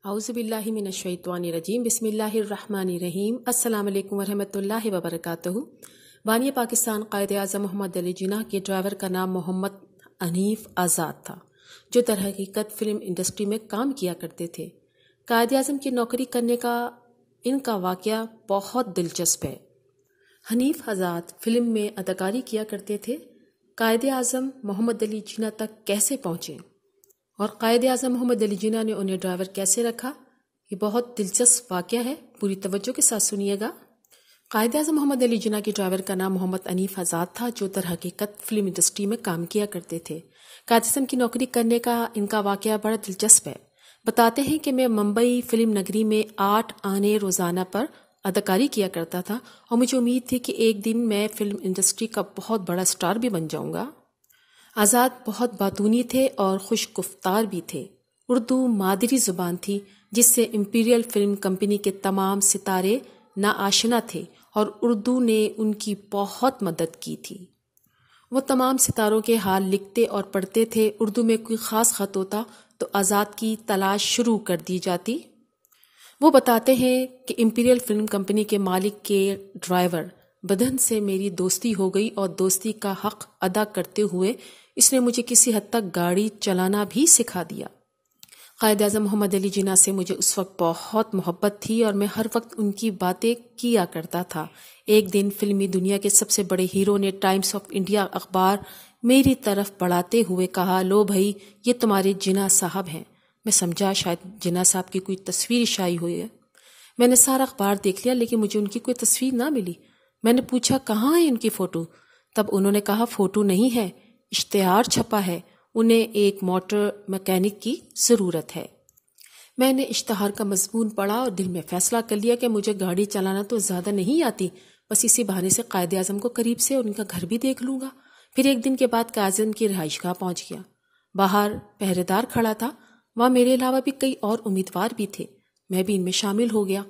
اعوذ باللہ من الشیطان الرجیم، بسم اللہ الرحمن الرحیم۔ السلام علیکم ورحمۃ اللہ وبرکاتہ۔ بانی پاکستان قائد اعظم محمد علی جناح کے ڈرائیور کا نام محمد حنیف آزاد تھا، جو درحقیقت فلم انڈسٹری میں کام کیا کرتے تھے۔ قائد اعظم کی نوکری کرنے کا ان کا واقعہ بہت دلچسپ ہے۔ حنیف آزاد فلم میں اداکاری کیا کرتے تھے۔ قائد اعظم محمد علی جناح تک کیسے پہنچے اور قائد اعظم محمد علی جناح نے انہیں ڈرائیور کیسے رکھا، یہ بہت دلچسپ واقعہ ہے، پوری توجہ کے ساتھ سنیے گا۔ قائد اعظم محمد علی جناح کے ڈرائیور کا نام محمد حنیف آزاد تھا، جو درحقیقت فلم انڈسٹری میں کام کیا کرتے تھے۔ قائد اعظم کی نوکری کرنے کا ان کا واقعہ بڑا دلچسپ ہے۔ بتاتے ہیں کہ میں ممبئی فلم نگری میں 8 آنے روزانہ پر اداکاری کیا کرتا تھا، اور مجھے امید تھی کہ ایک دن میں فلم انڈسٹری کا بہت بڑا سٹار بھی بن جاؤں گا۔ آزاد بہت باتونی تھے اور خوش گفتار بھی تھے۔ اردو مادری زبان تھی، جس سے امپیریل فلم کمپنی کے تمام ستارے ناآشنا تھے، اور اردو نے ان کی بہت مدد کی تھی۔ وہ تمام ستاروں کے حال لکھتے اور پڑھتے تھے۔ اردو میں کوئی خاص خط ہوتا تو آزاد کی تلاش شروع کر دی جاتی۔ وہ بتاتے ہیں کہ امپیریل فلم کمپنی کے مالک کے ڈرائیور بدن سے میری دوستی ہو گئی، اور دوستی کا حق ادا کرتے ہوئے اس نے مجھے کسی حد تک گاڑی چلانا بھی سکھا دیا۔ قائد اعظم محمد علی جناح سے مجھے اس وقت بہت محبت تھی، اور میں ہر وقت ان کی باتیں کیا کرتا تھا۔ ایک دن فلمی دنیا کے سب سے بڑے ہیرو نے ٹائمز آف انڈیا اخبار میری طرف بڑھاتے ہوئے کہا، لو بھائی، یہ تمہارے جناح صاحب ہیں۔ میں سمجھا شاید جناح صاحب کی کوئی تصویر شائع ہوئی ہے۔ میں نے سارا اخبار دیکھ لیا، لیکن مجھے ان کی کوئی تصویر نہ ملی۔ میں نے پوچھا، کہاں ہے ان کی فوٹو؟ تب انہوں نے کہا، فوٹو نہیں ہے، اشتہار چھپا ہے، انہیں ایک موٹر میکینک کی ضرورت ہے۔ میں نے اشتہار کا مضمون پڑھا اور دل میں فیصلہ کر لیا کہ مجھے گاڑی چلانا تو زیادہ نہیں آتی، بس اسی بہانے سے قائد اعظم کو قریب سے اور ان کا گھر بھی دیکھ لوں گا۔ پھر ایک دن کے بعد قائد اعظم کی رہائش گاہ پہنچ گیا۔ باہر پہرے دار کھڑا تھا، وہاں میرے علاوہ بھی کئی اور امیدوار بھی تھے۔ میں بھی ان میں شامل ہو گیا۔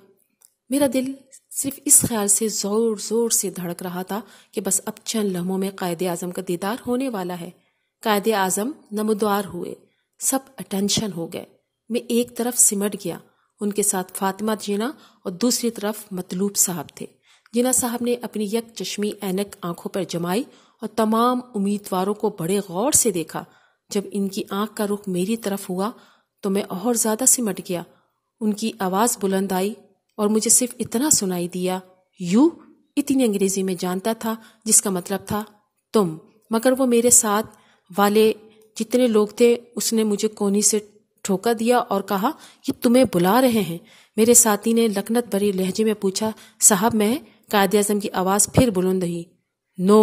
میرا دل صرف اس خیال سے زور زور سے دھڑک رہا تھا کہ بس اب چند لمحوں میں قائد اعظم کا دیدار ہونے والا ہے۔ قائد اعظم نمودار ہوئے، سب اٹینشن ہو گئے۔ میں ایک طرف سمٹ گیا، ان کے ساتھ فاطمہ جناح اور دوسری طرف مطلوب صاحب تھے۔ جناح صاحب نے اپنی یک چشمی اینک آنکھوں پر جمائی اور تمام امیدواروں کو بڑے غور سے دیکھا۔ جب ان کی آنکھ کا رخ میری طرف ہوا تو میں اور زیادہ سمٹ گیا۔ ان کی آواز بلند آئی اور مجھے صرف اتنا سنائی دیا، یو، اتنی انگریزی میں جانتا تھا جس کا مطلب تھا تم، مگر وہ میرے ساتھ والے جتنے لوگ تھے اس نے مجھے کونی سے ٹھوکا دیا اور کہا، یہ تمہیں بلا رہے ہیں۔ میرے ساتھی نے لکنت بھری لہجے میں پوچھا، صاحب میں؟ قائد اعظم کی آواز پھر بلند ہوئی، نو۔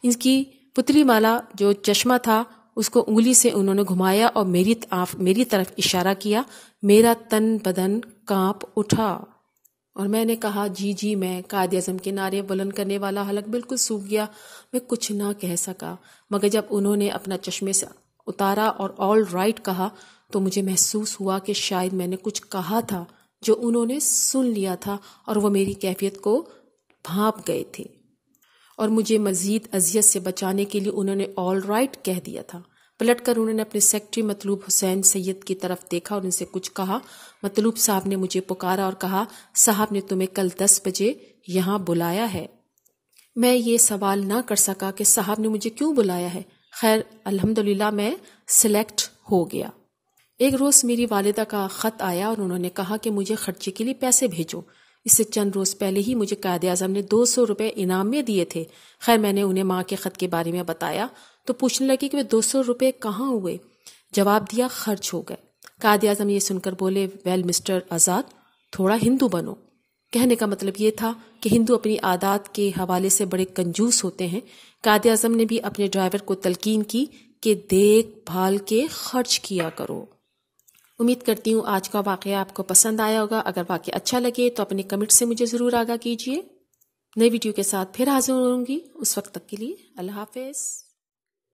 ان کی پتلی مالا جو چشمہ تھا اس کو انگلی سے انہوں نے گھمایا اور میری طرف اشارہ کیا۔ میرا تن بدن کانپ اٹھا اور میں نے کہا، جی جی میں۔ قائد اعظم کے نعرے بلند کرنے والا حلق بالکل سوکھ گیا۔ میں کچھ نہ کہہ سکا، مگر جب انہوں نے اپنا چشمے سے اتارا اور آل رائٹ کہا تو مجھے محسوس ہوا کہ شاید میں نے کچھ کہا تھا جو انہوں نے سن لیا تھا، اور وہ میری کیفیت کو بھانپ گئے تھے، اور مجھے مزید اذیت سے بچانے کے لیے انہوں نے آل رائٹ کہہ دیا تھا۔ پلٹ کر انہوں نے اپنے سیکرٹری مطلوب حسین سید کی طرف دیکھا اور ان سے کچھ کہا۔ مطلوب صاحب نے مجھے پکارا اور کہا، صاحب نے تمہیں کل 10 بجے یہاں بلایا ہے۔ میں یہ سوال نہ کر سکا کہ صاحب نے مجھے کیوں بلایا ہے۔ خیر، الحمدللہ میں سلیکٹ ہو گیا۔ ایک روز میری والدہ کا خط آیا اور انہوں نے کہا کہ مجھے خرچے کے لیے پیسے بھیجو۔ اس سے چند روز پہلے ہی مجھے قائد اعظم نے 200 روپے انعام میں دیے تھے۔ خیر، میں نے انہیں ماں کے خط کے بارے میں بتایا تو پوچھنے لگی کہ وہ 200 روپے کہاں ہوئے۔ جواب دیا، خرچ ہو گئے۔ قائد اعظم یہ سن کر بولے، ویل مسٹر آزاد، تھوڑا ہندو بنو۔ کہنے کا مطلب یہ تھا کہ ہندو اپنی عادات کے حوالے سے بڑے کنجوس ہوتے ہیں۔ قائد اعظم نے بھی اپنے ڈرائیور کو تلقین کی کہ دیکھ بھال کے خرچ کیا کرو۔ امید کرتی ہوں آج کا واقعہ آپ کو پسند آیا ہوگا۔ اگر واقعہ اچھا لگے تو اپنے کمنٹ سے مجھے ضرور آگاہ کیجیے۔ نئی ویڈیو کے ساتھ پھر حاضر ہوں گی، اس وقت تک کے لیے اللہ حافظ۔